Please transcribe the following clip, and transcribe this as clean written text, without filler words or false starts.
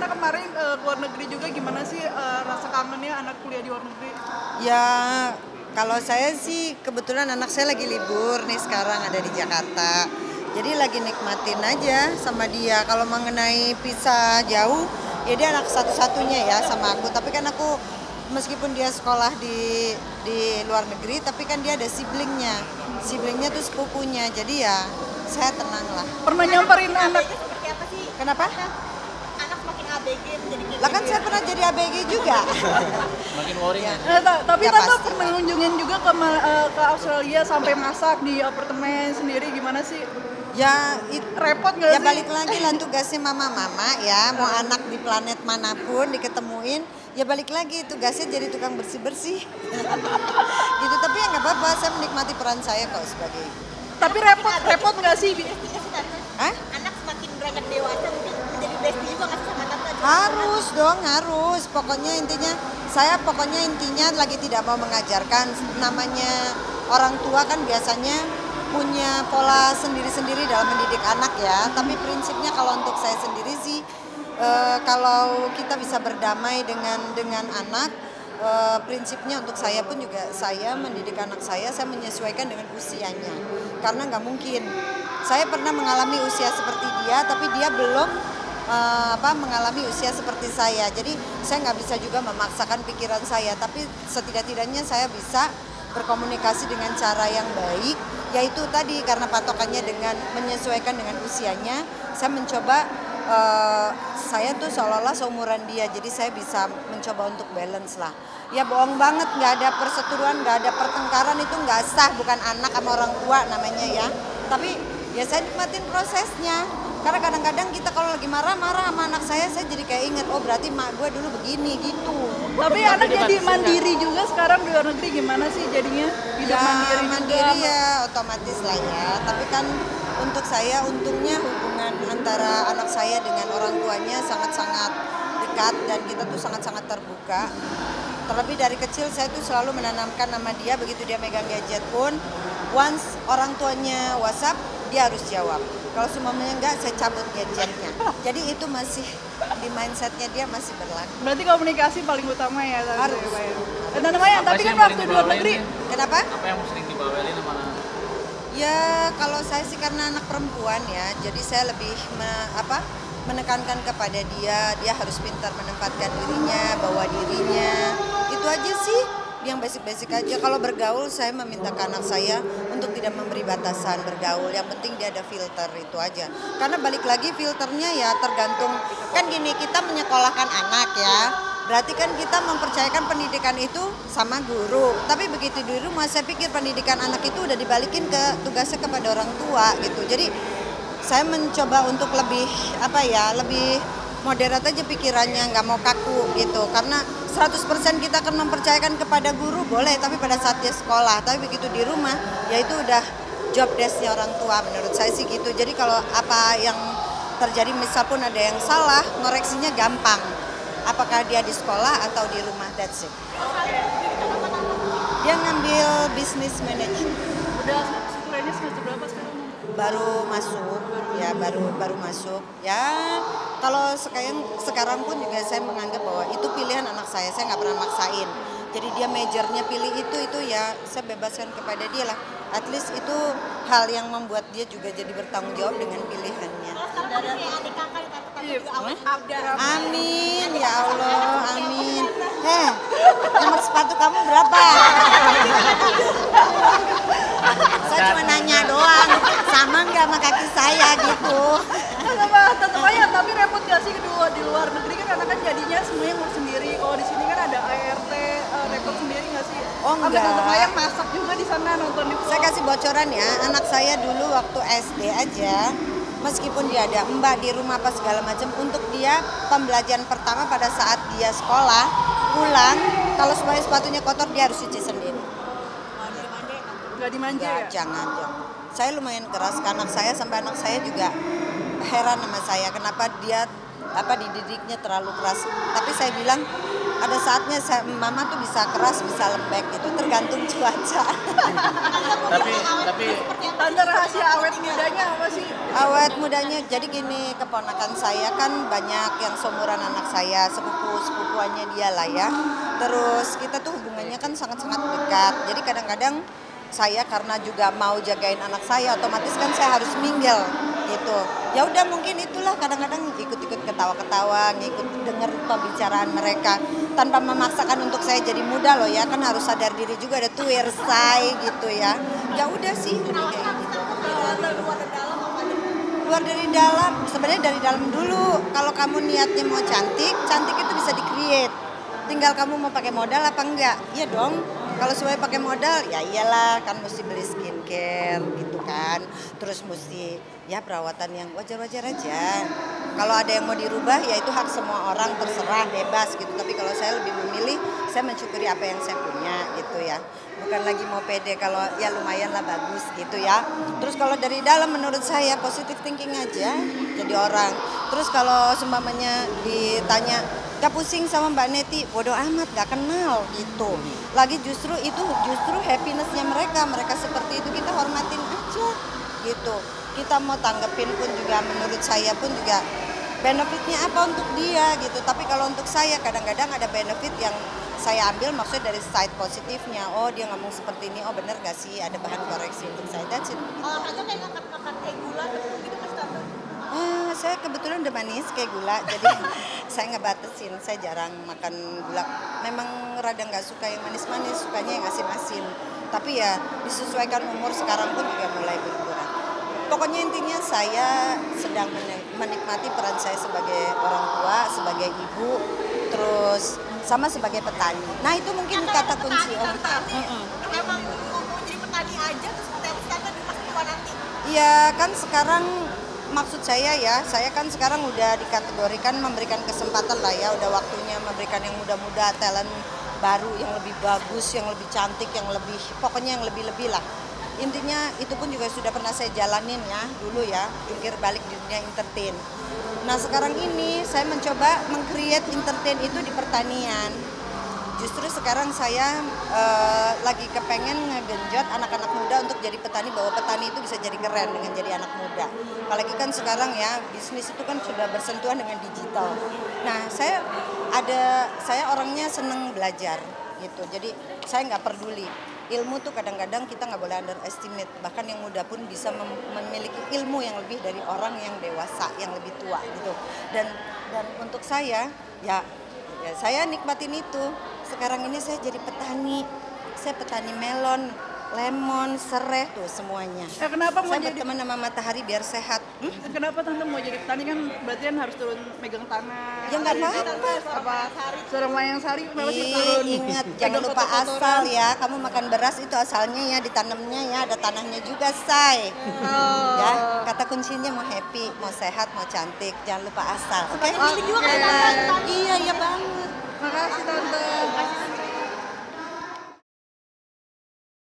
Karena kemarin ke luar negeri juga, gimana sih rasa kangennya anak kuliah di luar negeri? Ya, kalau saya sih kebetulan anak saya lagi libur nih sekarang ada di Jakarta. Jadi lagi nikmatin aja sama dia. Kalau mengenai pisah jauh, ya dia anak satu-satunya ya sama aku. Tapi kan aku meskipun dia sekolah di luar negeri, tapi kan dia ada siblingnya. Siblingnya tuh sepupunya. Jadi ya saya tenang lah. Pernah nyamperin anak? Seperti apa sih? Kenapa? Anak makin ABG menjadi kayak Lah kan saya pernah jadi ABG juga. Makin worry Ya. Tapi Ya, Tante pasti. pernah ngunjungin juga ke Australia sampai masak di apartemen sendiri, gimana sih? Ya, Repot nggak ya sih? balik lagi lah tugasnya mama-mama ya, mau anak di planet manapun diketemuin, ya balik lagi tugasnya jadi tukang bersih-bersih. Gitu, tapi ya nggak apa-apa, saya menikmati peran saya kok sebagai ibu. Tapi repot nggak sih? Hah? anak semakin beranjak dewasa mungkin menjadi bestie juga nggak sih sama tante? Harus dong, harus. Pokoknya intinya lagi tidak mau mengajarkan. Namanya orang tua kan biasanya punya pola sendiri-sendiri dalam mendidik anak ya. Tapi prinsipnya kalau untuk saya sendiri sih, kalau kita bisa berdamai dengan anak, prinsipnya untuk saya pun juga saya mendidik anak saya menyesuaikan dengan usianya. Karena nggak mungkin. Saya pernah mengalami usia seperti dia, tapi dia belum mengalami usia seperti saya. Jadi saya nggak bisa juga memaksakan pikiran saya, tapi setidak-tidaknya saya bisa berkomunikasi dengan cara yang baik, yaitu tadi karena patokannya dengan menyesuaikan dengan usianya. Saya mencoba saya tuh seolah-olah seumuran dia, jadi saya bisa mencoba untuk balance lah. Ya bohong banget, nggak ada perseteruan, nggak ada pertengkaran, itu nggak sah, bukan anak sama orang tua namanya ya. Tapi ya saya nikmatin prosesnya. Karena kadang-kadang kita kalau lagi marah-marah sama anak saya jadi kayak inget, oh berarti mak gue dulu begini gitu. Tapi anak jadi mandiri juga sekarang di luar negeri, gimana sih jadinya? Hidup Ya mandiri juga. ya otomatis lah ya. Tapi kan untuk saya untungnya hubungan antara anak saya dengan orang tuanya sangat-sangat dekat dan kita tuh sangat-sangat terbuka. Terlebih dari kecil saya tuh selalu menanamkan nama dia, begitu dia megang gadget pun, once orang tuanya WhatsApp, dia harus jawab. Kalau semuanya enggak, saya cabut gadgetnya. Jadi itu masih di mindsetnya dia masih berlaku. Berarti komunikasi paling utama ya Tante, Harus. ya, Pak, ya? Dan namanya, tapi kan waktu di luar negeri, Kenapa? Apa yang sering dibawelin sama anak? Ya kalau saya sih karena anak perempuan ya, jadi saya lebih menekankan kepada dia harus pintar menempatkan dirinya, bawa dirinya. Itu aja sih yang basic-basic aja. Kalau bergaul saya meminta ke anak saya untuk tidak memberi batasan bergaul. Yang penting dia ada filter, itu aja. Karena balik lagi filternya ya tergantung, kan gini, kita menyekolahkan anak ya. Berarti kan kita mempercayakan pendidikan itu sama guru. Tapi begitu di rumah saya pikir pendidikan anak itu udah dibalikin ke tugasnya kepada orang tua gitu. Jadi saya mencoba untuk lebih lebih moderat aja pikirannya, nggak mau kaku gitu. Karena 100% kita akan mempercayakan kepada guru boleh, tapi pada saat dia sekolah. Tapi begitu di rumah, ya itu udah job desk-nya orang tua menurut saya sih gitu. Jadi kalau apa yang terjadi misal pun ada yang salah, ngoreksinya gampang. Apakah dia di sekolah atau di rumah, that's it. Dia ngambil business management. udah kuliahnya semester berapa sekarang? Baru masuk ya, baru masuk ya. Kalau sekarang pun juga saya menganggap bahwa itu pilihan anak saya nggak pernah maksain. Jadi dia majornya pilih itu ya saya bebaskan kepada dia lah. At least itu hal yang membuat dia juga jadi bertanggung jawab dengan pilihannya. Sekarang kan kayak adik kakak di tante Iya. juga ada. Amin ya Allah, amin. Nomor sepatu kamu berapa? Saya cuma nanya doang, sama nggak sama kaki saya gitu. Tetap aja, tapi repot gak sih di luar negeri kan, karena kan jadinya semuanya ngurus sendiri. Kalau di sini kan ada ART, repot sendiri gak sih? Oh, enggak. Tetap aja masak juga di sana, nonton di vlog. Saya kasih bocoran ya, anak saya dulu waktu SD aja, meskipun dia ada mbak di rumah apa segala macam, untuk dia pembelajaran pertama pada saat dia sekolah, pulang, kalau semuanya sepatunya kotor dia harus cuci sendiri. Gak dimanja Enggak, ya? jangan. Saya lumayan keras ke anak saya, sampai anak saya juga heran sama saya kenapa dia dididiknya terlalu keras. Tapi saya bilang ada saatnya mama tuh bisa keras, bisa lembek gitu, tergantung cuaca. Tapi Tante rahasia awet mudanya apa sih? Awet mudanya, jadi gini, keponakan saya kan banyak yang seumuran anak saya, sepupuannya dia lah ya. Terus kita tuh hubungannya kan sangat-sangat dekat. Jadi kadang-kadang saya karena juga mau jagain anak saya, otomatis kan saya harus minggel gitu. Ya udah mungkin itulah kadang-kadang ikut-ikut ketawa-ketawa, ngikut denger pembicaraan mereka tanpa memaksakan untuk saya jadi muda loh ya, kan harus sadar diri juga ada tuh say gitu ya. Ya udah sih lebih kayak gitu. Keluar dari dalam, sebenarnya dari dalam dulu. Kalau kamu niatnya mau cantik, cantik itu bisa di-create. Tinggal kamu mau pakai modal apa enggak? Iya dong. Kalau semuanya pakai modal, ya iyalah kan mesti beli skincare gitu kan. Terus mesti ya perawatan yang wajar-wajar aja. Kalau ada yang mau dirubah ya itu hak semua orang, terserah, bebas gitu. Tapi kalau saya lebih memilih, saya mensyukuri apa yang saya punya gitu ya. Bukan lagi mau pede kalau ya lumayan lah bagus gitu ya. Terus kalau dari dalam menurut saya positive thinking aja jadi orang. Terus kalau seumpamanya ditanya gak pusing sama Mbak Neti, bodoh amat, gak kenal gitu. Lagi justru happinessnya mereka seperti itu kita hormatin aja gitu. Kita mau tanggepin pun juga menurut saya pun juga benefitnya apa untuk dia gitu. Tapi kalau untuk saya kadang-kadang ada benefit yang saya ambil maksudnya dari side positifnya. Oh dia ngomong seperti ini, oh bener gak sih ada bahan koreksi untuk saya. That's it. Olahraga kayak ngangkat-ngangkat kayak gula gitu mas Tante. Saya kebetulan udah manis kayak gula, jadi saya nggak batasin, saya jarang makan gula. Memang rada nggak suka yang manis-manis, sukanya yang asin-asin. Tapi ya disesuaikan umur sekarang pun juga mulai berkurang. Pokoknya intinya saya sedang menikmati peran saya sebagai orang tua, sebagai ibu, terus sama sebagai petani. Nah itu mungkin kata kunci. Emang mau jadi petani aja terus petani sekarang di masa tua nanti. Iya kan sekarang maksud saya ya, saya kan sekarang udah dikategorikan memberikan kesempatan lah ya, udah waktunya memberikan yang muda-muda, talent baru yang lebih bagus, yang lebih cantik, yang lebih, pokoknya yang lebih-lebih lah. Intinya itu pun juga sudah pernah saya jalanin ya, dulu ya, jungkir balik di dunia entertain. Nah sekarang ini saya mencoba meng-create entertain itu di pertanian. Justru sekarang saya lagi kepengen ngegenjot anak-anak muda untuk jadi petani, bahwa petani itu bisa jadi keren dengan jadi anak muda. Apalagi kan sekarang ya bisnis itu kan sudah bersentuhan dengan digital. Nah saya orangnya seneng belajar gitu, jadi saya nggak peduli. Ilmu tuh kadang-kadang kita nggak boleh underestimate, bahkan yang muda pun bisa memiliki ilmu yang lebih dari orang yang dewasa, yang lebih tua gitu. Dan untuk saya ya saya nikmatin itu. Sekarang ini saya jadi petani, saya petani melon, lemon, serai tuh semuanya. Kenapa mau Saya jadi berteman sama matahari biar sehat. Kenapa Tante mau jadi petani, kan berarti kan harus turun megang tanah. Ya nggak apa-apa. Apa seorang Mayang Sari kenapa sih Ih, turun? ingat jangan Pegang lupa kotor-kotoran. asal ya. Kamu makan beras itu asalnya ya ditanamnya ya ada tanahnya juga say. Oh. Ya kata kuncinya mau happy, mau sehat, mau cantik, jangan lupa asal. Oke? Milih juga kan Tante.